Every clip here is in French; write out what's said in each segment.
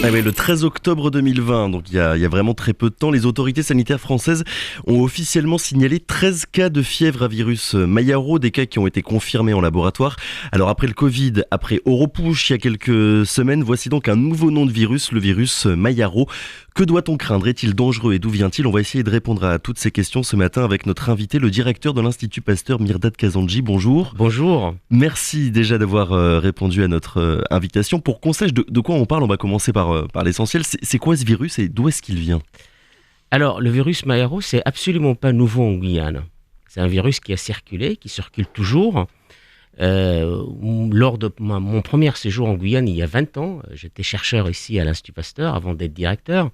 Ah oui, le 13 octobre 2020, donc il y a vraiment très peu de temps, les autorités sanitaires françaises ont officiellement signalé 13 cas de fièvre à virus Mayaro, des cas qui ont été confirmés en laboratoire. Alors après le Covid, après Oropouche il y a quelques semaines, voici donc un nouveau nom de virus, le virus Mayaro. Que doit-on craindre? Est-il dangereux et d'où vient-il? On va essayer de répondre à toutes ces questions ce matin avec notre invité, le directeur de l'Institut Pasteur, Mirdad Kazandji. Bonjour. Bonjour. Merci déjà d'avoir répondu à notre invitation. Pour qu'on sache de quoi on parle, on va commencer par l'essentiel. C'est quoi ce virus et d'où est-ce qu'il vient? Alors, le virus Mayaro, c'est absolument pas nouveau en Guyane. C'est un virus qui a circulé, qui circule toujours. Lors de mon premier séjour en Guyane, il y a 20 ans, j'étais chercheur ici à l'Institut Pasteur avant d'être directeur.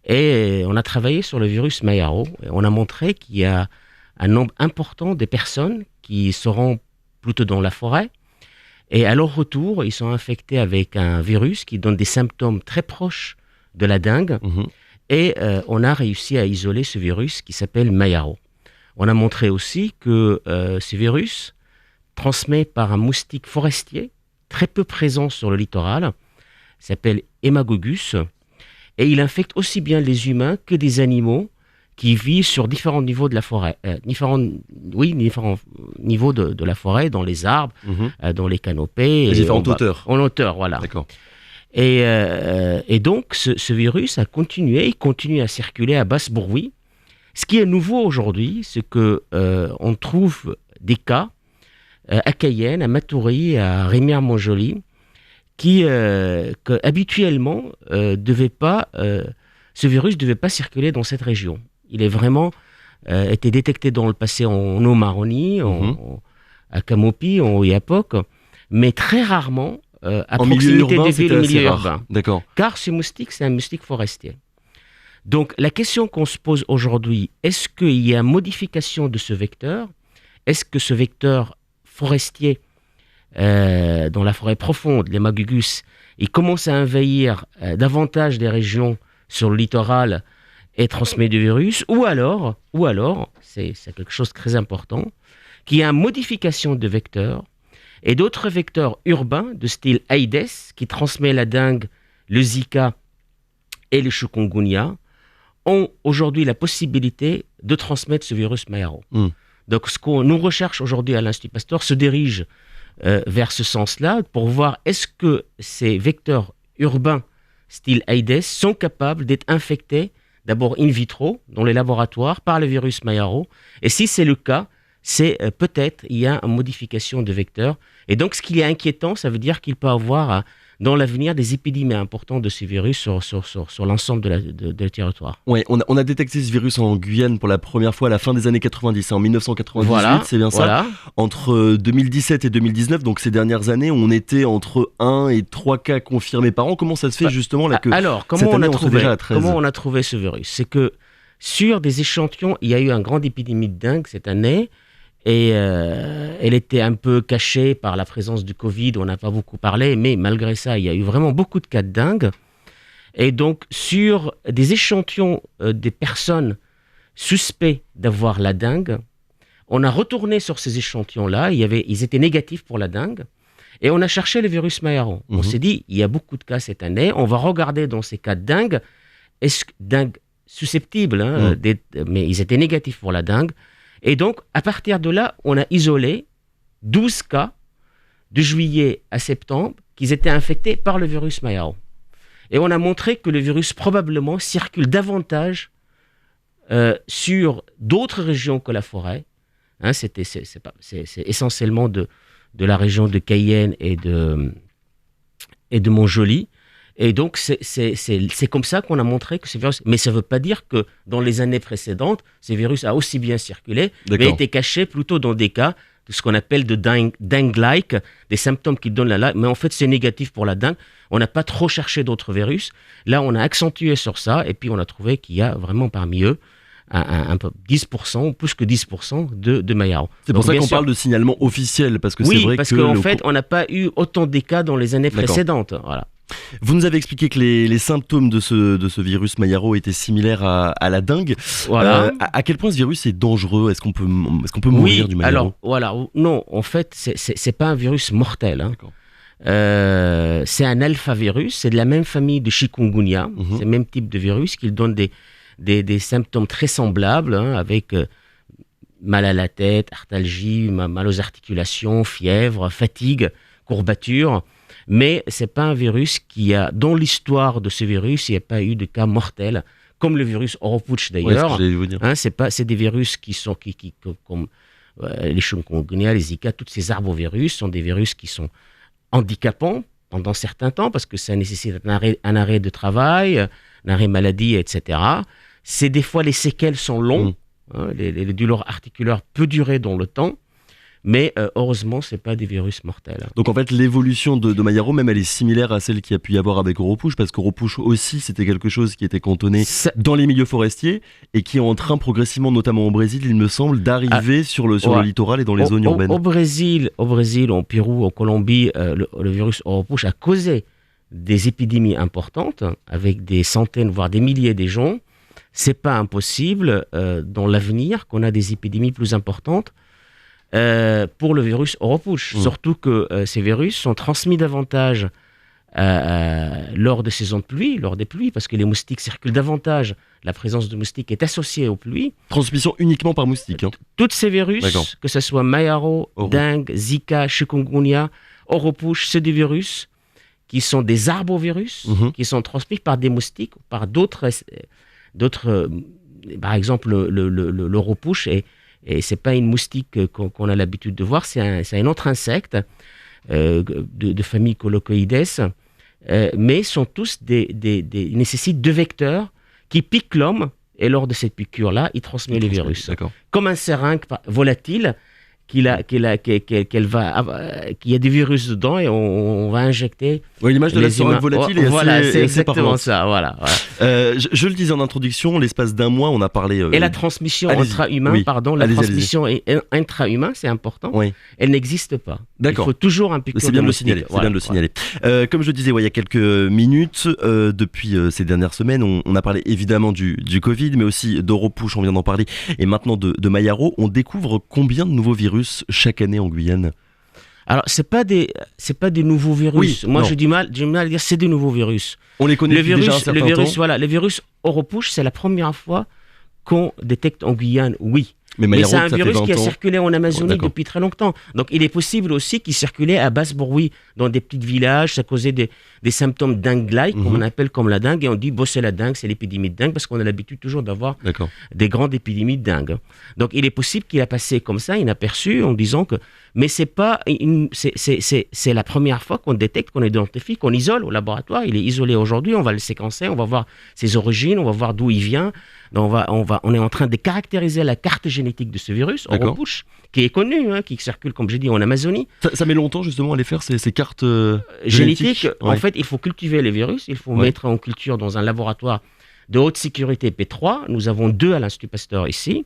Et on a travaillé sur le virus Mayaro. Et on a montré qu'il y a un nombre important de personnes qui seront plutôt dans la forêt. Et à leur retour, ils sont infectés avec un virus qui donne des symptômes très proches de la dengue. Et on a réussi à isoler ce virus qui s'appelle Mayaro. On a montré aussi que ce virus transmet par un moustique forestier très peu présent sur le littoral, s'appelle Haemococcus, et il infecte aussi bien les humains que des animaux qui vivent sur différents niveaux de la forêt, différents niveaux de la forêt, dans les arbres, dans les canopées. Les différentes hauteurs. En hauteur, voilà. D'accord. Et donc, ce virus il continue à circuler à basse bruit. Ce qui est nouveau aujourd'hui, c'est qu'on trouve des cas à Cayenne, à Matoury, à Rémière-Montjoly, qui habituellement ce virus ne devait pas circuler dans cette région. Il est vraiment été détecté dans le passé en Omaroni, à Camopi, en Oyapock, mais très rarement à proximité des villes, au milieu urbain. D'accord. Car ce moustique, c'est un moustique forestier. Donc la question qu'on se pose aujourd'hui, est-ce qu'il y a une modification de ce vecteur? Est-ce que ce vecteur forestier dans la forêt profonde, l'Haemococcus, il commence à envahir davantage des régions sur le littoral et transmet du virus, ou alors, c'est quelque chose de très important, qu'il y a une modification de vecteur et d'autres vecteurs urbains de style Aedes qui transmet la dengue, le Zika et le chikungunya ont aujourd'hui la possibilité de transmettre ce virus Mayaro. Donc ce qu'on nous recherche aujourd'hui à l'Institut Pasteur se dirige vers ce sens-là pour voir est-ce que ces vecteurs urbains style Aedes sont capables d'être infectés d'abord in vitro dans les laboratoires par le virus Mayaro, et si c'est le cas, c'est peut-être il y a une modification de vecteur. Et donc ce qui est inquiétant, ça veut dire qu'il peut y avoir dans l'avenir des épidémies importantes de ce virus sur l'ensemble de territoire. Oui, on a détecté ce virus en Guyane pour la première fois à la fin des années 90, en 1998, voilà, c'est bien ça. Voilà. Entre 2017 et 2019, donc ces dernières années, on était entre 1 et 3 cas confirmés par an. Comment ça se fait justement là que alors, comment on a trouvé ce virus? C'est que sur des échantillons, il y a eu une grande épidémie de dengue cette année. Et elle était un peu cachée par la présence du Covid, on n'a pas beaucoup parlé, mais malgré ça, il y a eu vraiment beaucoup de cas de dengue. Et donc, sur des échantillons des personnes suspectes d'avoir la dengue, on a retourné sur ces échantillons-là, ils étaient négatifs pour la dengue, et on a cherché le virus Mayaro. On s'est dit, il y a beaucoup de cas cette année, on va regarder dans ces cas de dengue, est-ce que dengue susceptible, mais ils étaient négatifs pour la dengue. Et donc, à partir de là, on a isolé 12 cas de juillet à septembre qui étaient infectés par le virus Mayaro. Et on a montré que le virus probablement circule davantage sur d'autres régions que la forêt. C'est essentiellement de la région de Cayenne et de Montjoly. Et donc, c'est comme ça qu'on a montré que ce virus... Mais ça ne veut pas dire que dans les années précédentes, ce virus a aussi bien circulé, mais été caché plutôt dans des cas de ce qu'on appelle de dengue-like, des symptômes qui donnent la... Mais en fait, c'est négatif pour la dengue. On n'a pas trop cherché d'autres virus. Là, on a accentué sur ça, et puis on a trouvé qu'il y a vraiment parmi eux un peu 10%, ou plus que 10% de Mayaro. C'est pour ça qu'on parle de signalement officiel, parce que c'est vrai que... Oui, parce qu'en fait, on n'a pas eu autant de cas dans les années précédentes. Voilà. Vous nous avez expliqué que les symptômes de ce virus Mayaro étaient similaires à la dengue. Voilà. À quel point ce virus est dangereux? Est-ce qu'on peut mourir du Mayaro? Alors, voilà. Non, en fait, c'est pas un virus mortel. C'est un alphavirus, c'est de la même famille de chikungunya, c'est le même type de virus qui donne des symptômes très semblables, avec mal à la tête, arthalgie, mal aux articulations, fièvre, fatigue, courbature. Mais ce n'est pas un virus dans l'histoire de ce virus, il n'y a pas eu de cas mortels, comme le virus Oropouche d'ailleurs. C'est des virus qui sont, comme les chikungunya, les Zika, tous ces arbovirus sont des virus qui sont handicapants pendant certains temps parce que ça nécessite un arrêt de travail, un arrêt maladie, etc. Des fois, les séquelles sont longues. Les douleurs articulaires peuvent durer dans le temps, mais heureusement, ce n'est pas des virus mortels. Donc en fait, l'évolution de Mayaro, même elle est similaire à celle qu'il y a pu y avoir avec Oropouche, parce qu'Oropouche aussi, c'était quelque chose qui était cantonné dans les milieux forestiers et qui est en train progressivement, notamment au Brésil, il me semble, d'arriver sur le littoral et dans les zones urbaines. Au Brésil, au Pérou, en Colombie, le virus Oropouche a causé des épidémies importantes avec des centaines, voire des milliers de gens. C'est pas impossible dans l'avenir qu'on a des épidémies plus importantes pour le virus Oropouche. Surtout que ces virus sont transmis davantage lors des saisons de pluie, lors des pluies, parce que les moustiques circulent davantage. La présence de moustiques est associée aux pluies. Transmission uniquement par moustique. Tous ces virus, que ce soit Mayaro, dengue, Zika, chikungunya, Oropouche, c'est des virus qui sont des arbovirus, qui sont transmis par des moustiques, par d'autres, par exemple l'Oropouche, et c'est pas une moustique qu'on a l'habitude de voir, c'est un autre insecte de famille Colocoides, mais sont tous ils nécessitent deux vecteurs qui piquent l'homme, et lors de cette piqûre-là, ils transmettent les virus. Comme un seringue volatile, qu'il y a des virus dedans et on va injecter. L'image de la seringue volatile est assez, c'est exactement ça. Voilà. Je le disais en introduction, l'espace d'un mois, on a parlé. Et la transmission intra-humaine, transmission intra-humaine, c'est important. Elle n'existe pas. D'accord. Il faut toujours un piqûre. C'est bien de le signaler. Comme je disais, il y a quelques minutes, depuis ces dernières semaines, on a parlé évidemment du Covid, mais aussi d'Oropouche, on vient d'en parler, et maintenant de Mayaro. On découvre combien de nouveaux virus chaque année en Guyane? Alors, c'est pas des nouveaux virus. Moi, j'ai du mal à dire c'est des nouveaux virus. On les connaît depuis déjà un certain temps. Les virus Oropouche, c'est la première fois qu'on détecte en Guyane, oui. Mais c'est un virus qui a circulé en Amazonie depuis très longtemps. Donc, il est possible aussi qu'il circulait à basse bruit dans des petits villages. Ça causait des symptômes dengue-like, comme on appelle comme la dengue. Et on dit, c'est la dengue, c'est l'épidémie de dengue, parce qu'on a l'habitude toujours d'avoir des grandes épidémies de dengue. Donc, il est possible qu'il a passé comme ça, inaperçu, en disant que... Mais c'est pas c'est la première fois qu'on détecte, qu'on identifie, qu'on isole au laboratoire. Il est isolé aujourd'hui, on va le séquencer, on va voir ses origines, on va voir d'où il vient. Donc on est en train de caractériser la carte génétique de ce virus, Oropouche, qui est connu, qui circule, comme j'ai dit, en Amazonie. Ça met longtemps justement à aller faire ces cartes génétiques. En fait, il faut cultiver les virus, il faut mettre en culture dans un laboratoire de haute sécurité P3. Nous avons 2 à l'Institut Pasteur ici.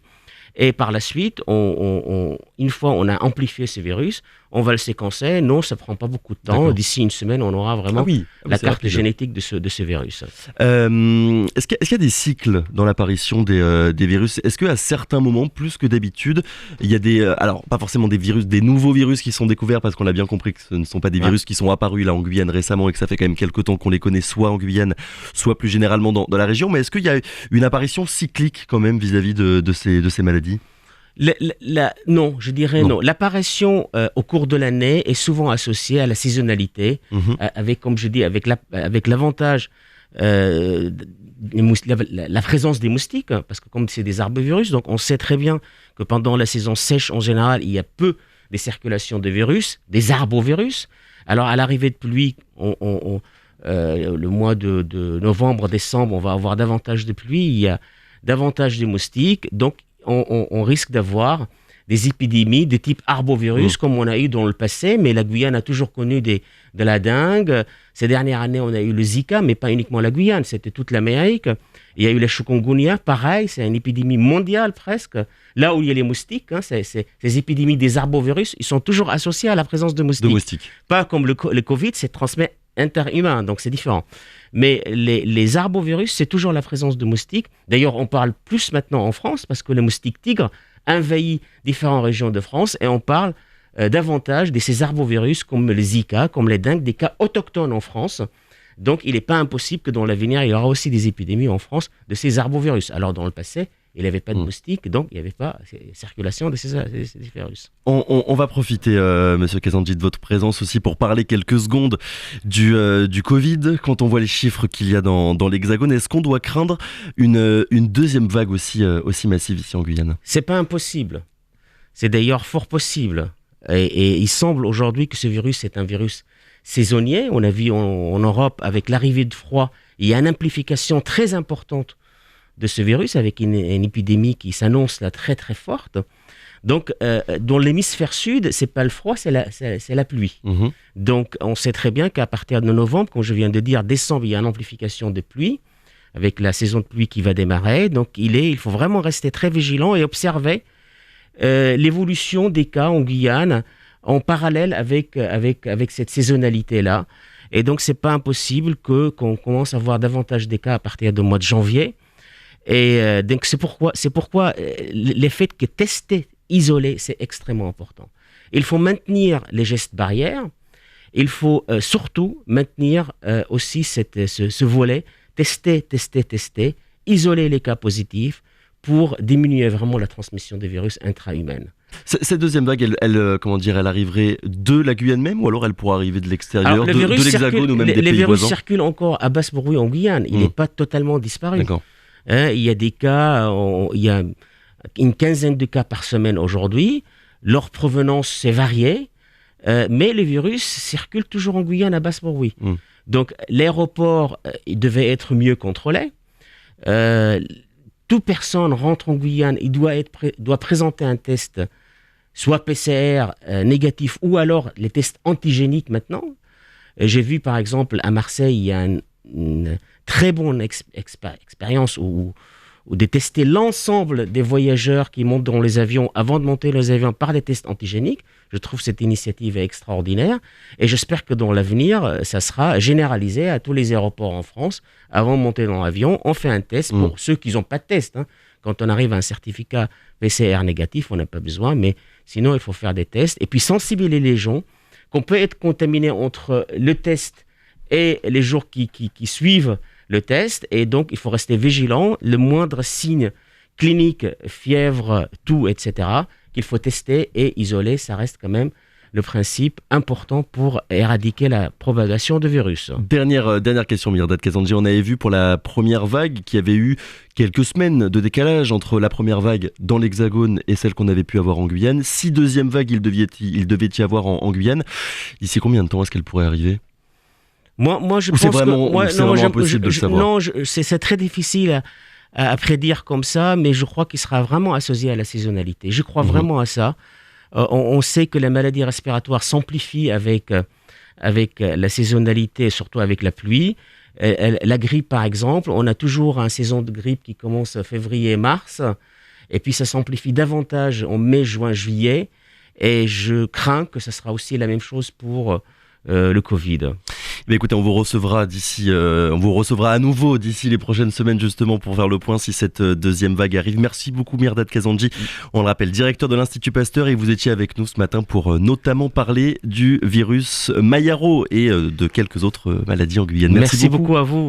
Et par la suite, une fois on a amplifié ces virus, on va le séquencer. Non, ça ne prend pas beaucoup de temps. D'ici une semaine, on aura vraiment la carte génétique de ce virus. Est-ce qu'il y a des cycles dans l'apparition des virus? Est-ce qu'à certains moments, plus que d'habitude, il y a alors pas forcément des nouveaux virus qui sont découverts, parce qu'on a bien compris que ce ne sont pas des virus qui sont apparus là en Guyane récemment et que ça fait quand même quelques temps qu'on les connaît, soit en Guyane, soit plus généralement dans la région. Mais est-ce qu'il y a une apparition cyclique quand même vis-à-vis de ces maladies? Non, je dirais non. L'apparition au cours de l'année est souvent associée à la saisonnalité, avec, comme je dis, avec l'avantage la présence des moustiques, parce que comme c'est des arbovirus, donc on sait très bien que pendant la saison sèche, en général, il y a peu de circulation de virus, des arbovirus. Alors à l'arrivée de pluie, le mois de novembre, décembre, on va avoir davantage de pluie, il y a davantage de moustiques, donc on risque d'avoir des épidémies de type arbovirus comme on a eu dans le passé, mais la Guyane a toujours connu de la dengue. Ces dernières années, on a eu le Zika, mais pas uniquement la Guyane, c'était toute l'Amérique. Il y a eu la chikungunya, pareil, c'est une épidémie mondiale presque. Là où il y a les moustiques, ces épidémies des arbovirus, ils sont toujours associés à la présence de moustiques. Pas comme le Covid, c'est transmis interhumain, donc c'est différent. Mais les arbovirus, c'est toujours la présence de moustiques. D'ailleurs, on parle plus maintenant en France parce que le moustique tigre envahit différentes régions de France et on parle davantage de ces arbovirus comme le Zika, comme les dengues, des cas autochtones en France. Donc, il n'est pas impossible que dans l'avenir, il y aura aussi des épidémies en France de ces arbovirus. Alors, dans le passé, il n'y avait pas de moustiques, donc il n'y avait pas circulation de ces virus. On va profiter, Monsieur Kazandji, de votre présence aussi pour parler quelques secondes du Covid. Quand on voit les chiffres qu'il y a dans l'Hexagone, est-ce qu'on doit craindre une deuxième vague aussi massive ici en Guyane ? C'est pas impossible. C'est d'ailleurs fort possible. Et il semble aujourd'hui que ce virus est un virus saisonnier. On a vu en Europe, avec l'arrivée de froid, il y a une amplification très importante de ce virus, avec une épidémie qui s'annonce là très très forte. Donc, dans l'hémisphère sud, c'est pas le froid, c'est la pluie. Donc, on sait très bien qu'à partir de novembre, comme je viens de dire, décembre, il y a une amplification de pluie, avec la saison de pluie qui va démarrer. Donc, il faut vraiment rester très vigilant et observer l'évolution des cas en Guyane en parallèle avec cette saisonnalité-là. Et donc, c'est pas impossible qu'on commence à voir davantage des cas à partir du mois de janvier. Et donc, c'est pourquoi le fait que tester, isoler, c'est extrêmement important. Il faut maintenir les gestes barrières. Il faut surtout maintenir aussi ce volet, tester, isoler les cas positifs pour diminuer vraiment la transmission des virus intra-humaines. Cette deuxième vague, elle arriverait de la Guyane même, ou alors elle pourrait arriver de l'extérieur, de l'Hexagone ou même des pays voisins ? Les virus circulent encore à basse bruit en Guyane. Il n'est pas totalement disparu. D'accord. Il y a des cas, il y a une quinzaine de cas par semaine aujourd'hui. Leur provenance s'est variée, mais les virus circulent toujours en Guyane à basse bruit. Donc l'aéroport il devait être mieux contrôlé. Toute personne rentre en Guyane, il doit présenter un test, soit PCR négatif ou alors les tests antigéniques maintenant. J'ai vu par exemple à Marseille, il y a une très bonne expérience où de tester l'ensemble des voyageurs qui montent dans les avions avant de monter les avions par des tests antigéniques. Je trouve cette initiative extraordinaire et j'espère que dans l'avenir, ça sera généralisé à tous les aéroports en France. Avant de monter dans l'avion, on fait un test pour ceux qui n'ont pas de test. Quand on arrive à un certificat PCR négatif, on n'a pas besoin, mais sinon, il faut faire des tests. Et puis sensibiliser les gens qu'on peut être contaminé entre le test et les jours qui suivent le test, et donc il faut rester vigilant. Le moindre signe clinique, fièvre, toux, etc., qu'il faut tester et isoler, ça reste quand même le principe important pour éradiquer la propagation de virus. Dernière question, Mirdad Kazandji. On avait vu pour la première vague qu'il y avait eu quelques semaines de décalage entre la première vague dans l'Hexagone et celle qu'on avait pu avoir en Guyane. Si deuxième vague il devait y avoir en Guyane, d'ici combien de temps est-ce qu'elle pourrait arriver ? Moi, je pense c'est vraiment impossible de le savoir. Non, c'est très difficile à prédire comme ça, mais je crois qu'il sera vraiment associé à la saisonnalité. Je crois vraiment à ça. On sait que les maladies respiratoires s'amplifient avec la saisonnalité, surtout avec la pluie. La grippe, par exemple, on a toujours une saison de grippe qui commence février-mars, et puis ça s'amplifie davantage en mai, juin, juillet, et je crains que ça sera aussi la même chose pour le Covid. Mais écoutez, on vous recevra à nouveau d'ici les prochaines semaines justement pour faire le point si cette deuxième vague arrive. Merci beaucoup Mirdad Kazandji. On le rappelle, directeur de l'Institut Pasteur, et vous étiez avec nous ce matin pour notamment parler du virus Mayaro et de quelques autres maladies en Guyane. Merci beaucoup à vous.